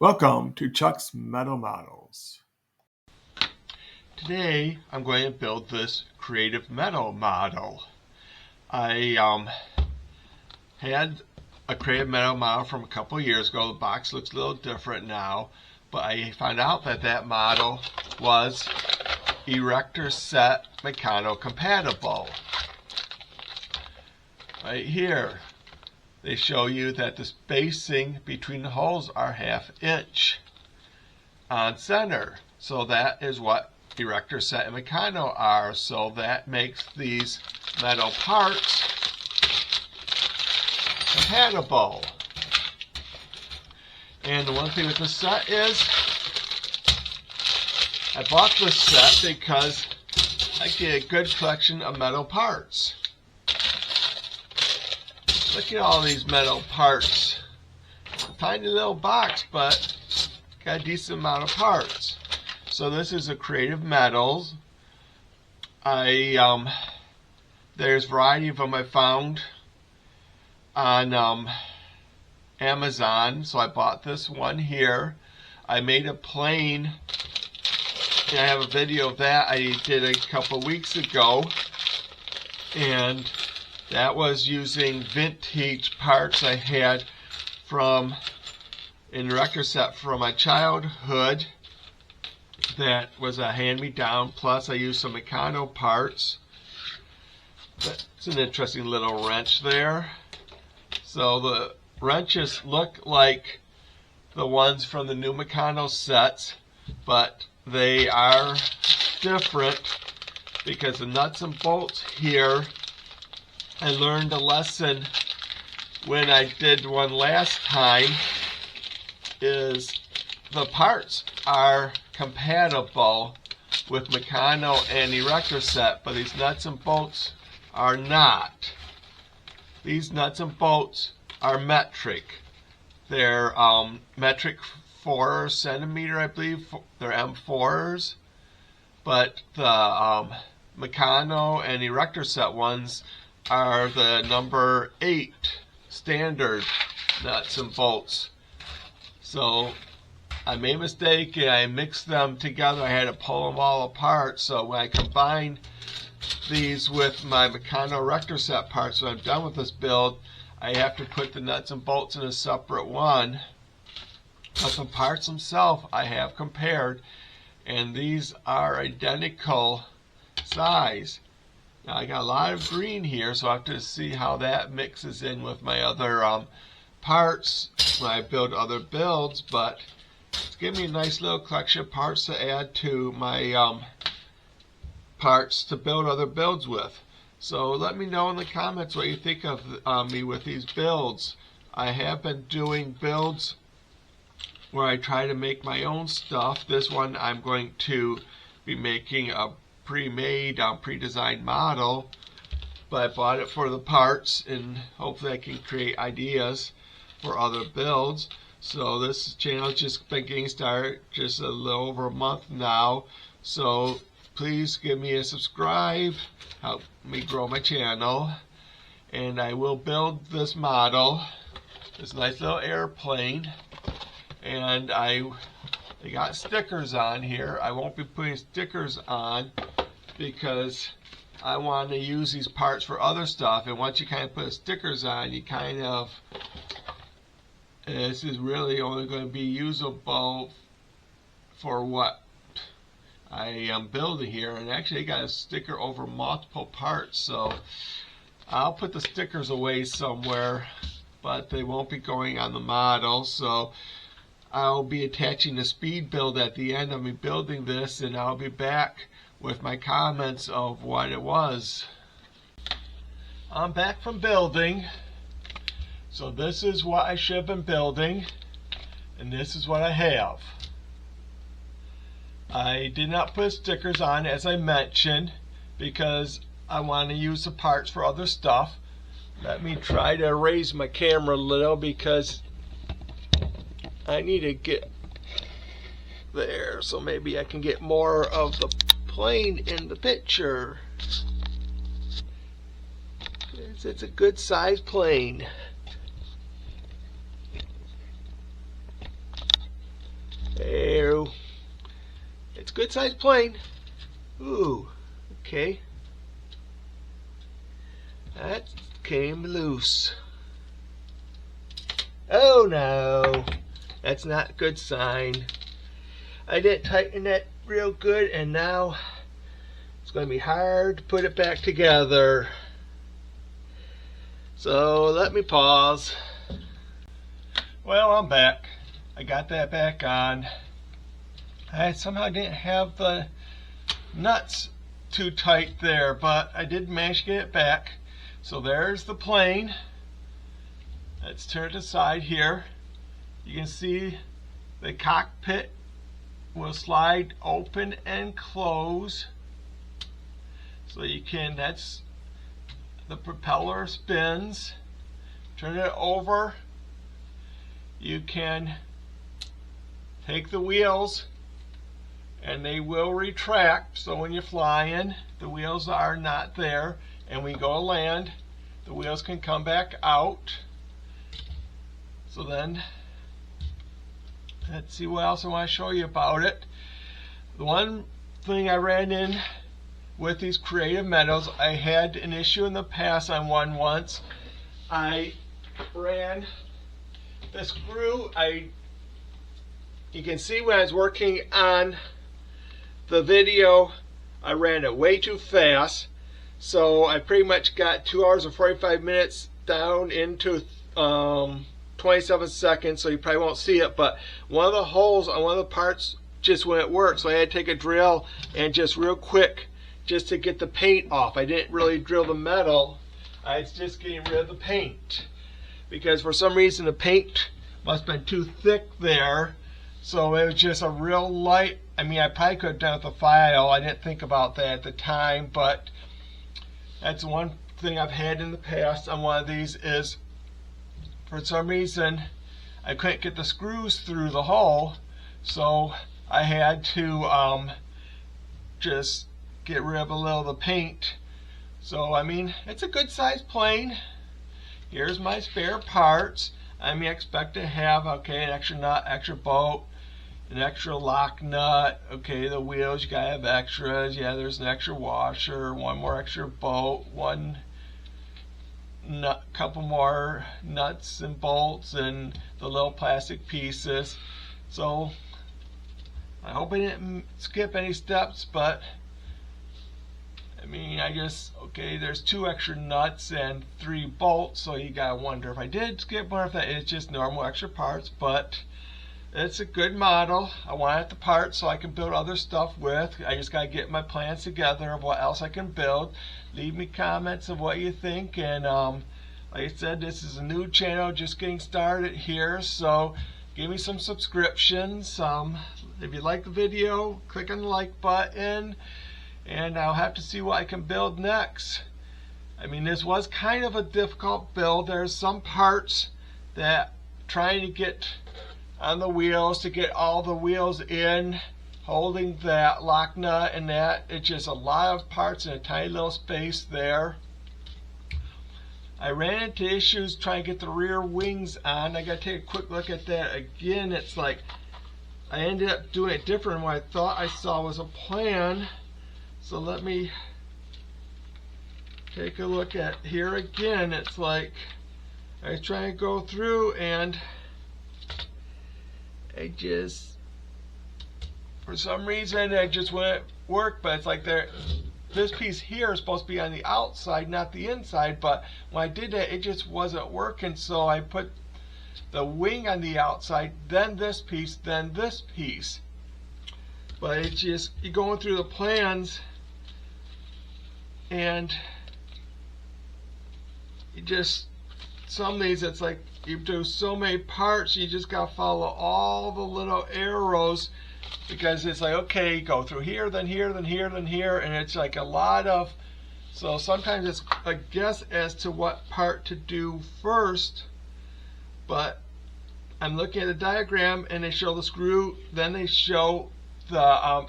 Welcome to Chuck's Metal Models. Today I'm going to build this creative metal model. I had a creative metal model from a couple years ago. The box looks a little different now, but I found out that model was Erector set Meccano compatible. Right here they show you that the spacing between the holes are 1/2 inch on center. So that is what Erector set and Meccano are. So that makes these metal parts compatible. And the one thing with the set is I bought this set because I get a good collection of metal parts. Look at all these metal parts. It's a tiny little box, but got a decent amount of parts. So this is a creative metals. There's a variety of them I found on Amazon. So I bought this one here. I made a plane. And I have a video of that I did a couple weeks ago, and that was using vintage parts I had from an Erector set from my childhood. That was a hand-me-down, plus I used some Meccano parts. That's an interesting little wrench there. So the wrenches look like the ones from the new Meccano sets, but they are different because the nuts and bolts here, I learned a lesson when I did one last time, is the parts are compatible with Meccano and Erector set, but these nuts and bolts are not. These nuts and bolts are metric. They're metric 4 centimeter, I believe. They're M4s, but the Meccano and Erector set ones are the number 8 standard nuts and bolts. So I made a mistake and I mixed them together. I had to pull them all apart. So when I combine these with my Meccano Erector set parts, when I'm done with this build, I have to put the nuts and bolts in a separate one. But the parts themselves I have compared, and these are identical size. Now I got a lot of green here, so I have to see how that mixes in with my other parts when I build other builds, but it's giving me a nice little collection of parts to add to my parts to build other builds with. So let me know in the comments what you think of me with these builds. I have been doing builds where I try to make my own stuff. This one I'm going to be making a pre-made, pre-designed model, but I bought it for the parts and hopefully I can create ideas for other builds. So this channel just been getting started just a little over a month now, so please give me a subscribe, help me grow my channel, and I will build this model, this nice little airplane. And they got stickers on here. I won't be putting stickers on because I want to use these parts for other stuff, and once you kind of put stickers on, you kind of, this is really only going to be usable for what I am building here. And actually I got a sticker over multiple parts, so I'll put the stickers away somewhere, but they won't be going on the model. So I'll be attaching the speed build at the end of me building this, and I'll be back with my comments of what it was. I'm back from building. So this is what I should have been building, and this is what I have. I did not put stickers on, as I mentioned, because I want to use the parts for other stuff. Let me try to raise my camera a little because I need to get there, so maybe I can get more of the plane in the picture. It's a good sized plane. it's a good sized plane. Ooh, okay. That came loose. Oh no, that's not a good sign. I didn't tighten that real good, and now it's going to be hard to put it back together. So let me pause. Well, I'm back. I got that back on. I somehow didn't have the nuts too tight there, but I did manage to get it back. So there's the plane. Let's turn it aside here. You can see the cockpit will slide open and close. So you can, that's the propeller spins. Turn it over. You can take the wheels and they will retract, so when you're flying the wheels are not there, and when you go to land the wheels can come back out. So then let's see what else I want to show you about it. The one thing I ran in with these creative metals, I had an issue in the past on one once. I ran the screw, you can see when I was working on the video, I ran it way too fast. So I pretty much got 2 hours and 45 minutes down into 27 seconds, so you probably won't see it, but one of the holes on one of the parts just wouldn't work, so I had to take a drill and just real quick just to get the paint off. I didn't really drill the metal, I was just getting rid of the paint, because for some reason the paint must have been too thick there, so it was just a real light. I mean, I probably could have done it with a file, I didn't think about that at the time, but that's one thing I've had in the past on one of these is, for some reason I couldn't get the screws through the hole, so I had to just get rid of a little of the paint. So I mean, it's a good sized plane. Here's my spare parts. I mean, I expect to have, okay, an extra nut, extra bolt, an extra lock nut, okay, the wheels, you gotta have extras. Yeah, there's an extra washer, one more extra bolt, one nut, couple more nuts and bolts, and the little plastic pieces. So I hope I didn't skip any steps, but I mean, I just, okay, there's 2 extra nuts and 3 bolts, so you gotta wonder if I did skip one, if that is just normal extra parts. But it's a good model. I want the parts so I can build other stuff with. I just gotta get my plans together of what else I can build. Leave me comments of what you think, and like I said, this is a new channel just getting started here, so give me some subscriptions. If you like the video, click on the like button, and I'll have to see what I can build next. I mean, this was kind of a difficult build. There's some parts that trying to get on the wheels, to get all the wheels in, holding that lock nut and that, it's just a lot of parts in a tiny little space there. I ran into issues trying to get the rear wings on. I gotta take a quick look at that again. It's like I ended up doing it different than what I thought I saw was a plan. So let me take a look at here again. It's like I was trying to go through and I just, for some reason, I just wouldn't work. But it's like this piece here is supposed to be on the outside, not the inside. But when I did that, it just wasn't working. So I put the wing on the outside, then this piece, then this piece. But it's just, you're going through the plans and you just, some of these, it's like you do so many parts, you just gotta follow all the little arrows, because it's like, okay, go through here, then here, then here, then here, and it's like a lot of, so sometimes it's a guess as to what part to do first. But I'm looking at the diagram and they show the screw, then they show the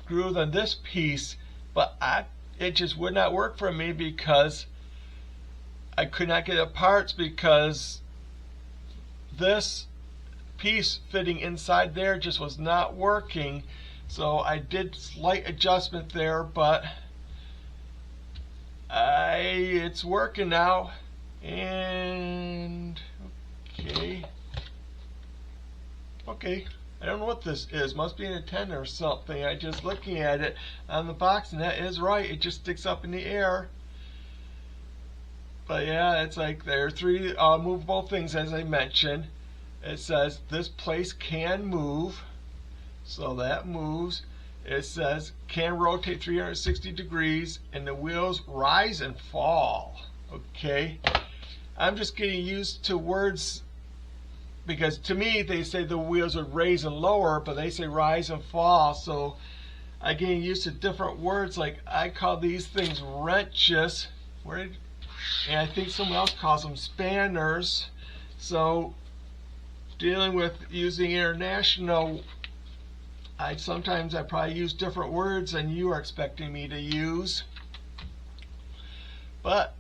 screw, then this piece, but it just would not work for me because I could not get the parts, because this piece fitting inside there just was not working. So I did slight adjustment there, but it's working now. And okay. I don't know what this is. Must be an antenna or something. I just looking at it on the box, and that is right. It just sticks up in the air. But yeah, it's like there are three movable things, as I mentioned. It says this place can move, so that moves. It says can rotate 360 degrees, and the wheels rise and fall. Okay, I'm just getting used to words, because to me they say the wheels would raise and lower, but they say rise and fall. So I'm getting used to different words. Like I call these things wrenches, and I think someone else calls them spanners. So dealing with using international, sometimes I probably use different words than you are expecting me to use. But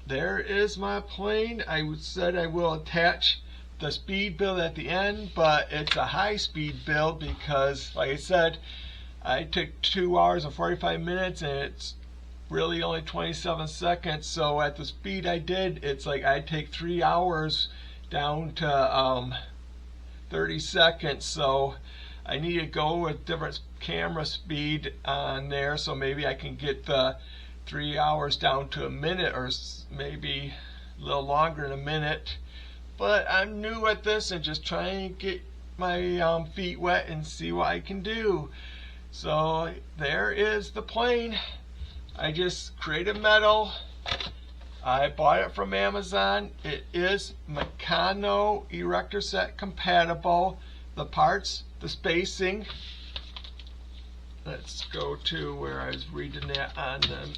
there is my plane. I said I will attach the speed build at the end, but it's a high speed build because, like I said, I took 2 hours and 45 minutes and it's really only 27 seconds. So at the speed I did, it's like I take 3 hours down to 30 seconds. So I need to go with different camera speed on there, so maybe I can get the 3 hours down to a minute, or maybe a little longer than a minute. But I'm new at this and just trying to get my feet wet and see what I can do. So there is the plane. I just created metal. I bought it from Amazon. It is Meccano Erector set compatible. The parts, the spacing. Let's go to where I was reading that on the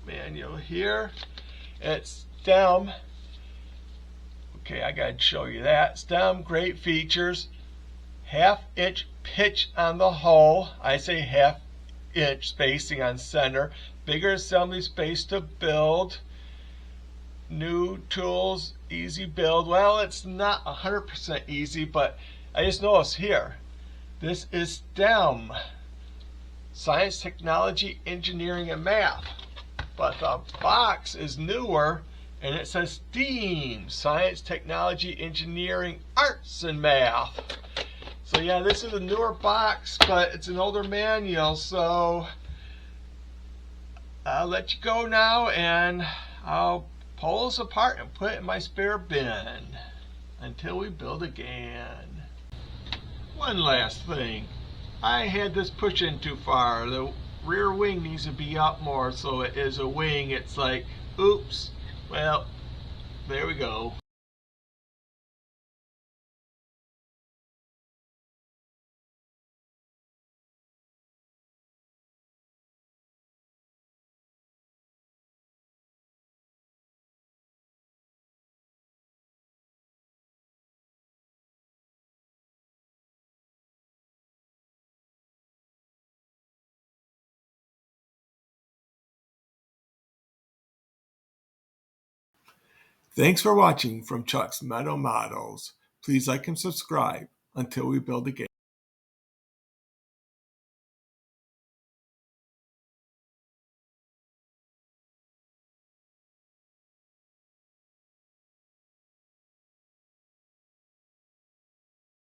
manual here. It's stem. Okay, I gotta show you that. Stem, great features. 1/2 inch pitch on the hull. I say 1/2 inch spacing on center. Bigger assembly space to build. New tools, easy build. Well, it's not 100% easy, but I just noticed here, this is STEM, Science, Technology, Engineering, and Math. But the box is newer, and it says STEAM, Science, Technology, Engineering, Arts, and Math. So yeah, this is a newer box, but it's an older manual, so I'll let you go now, and I'll pull this apart and put it in my spare bin until we build again. One last thing. I had this pushed in too far. The rear wing needs to be up more, so it is a wing. It's like, oops. Well, there we go. Thanks for watching from Chuck's Metal Models. Please like and subscribe until we build again.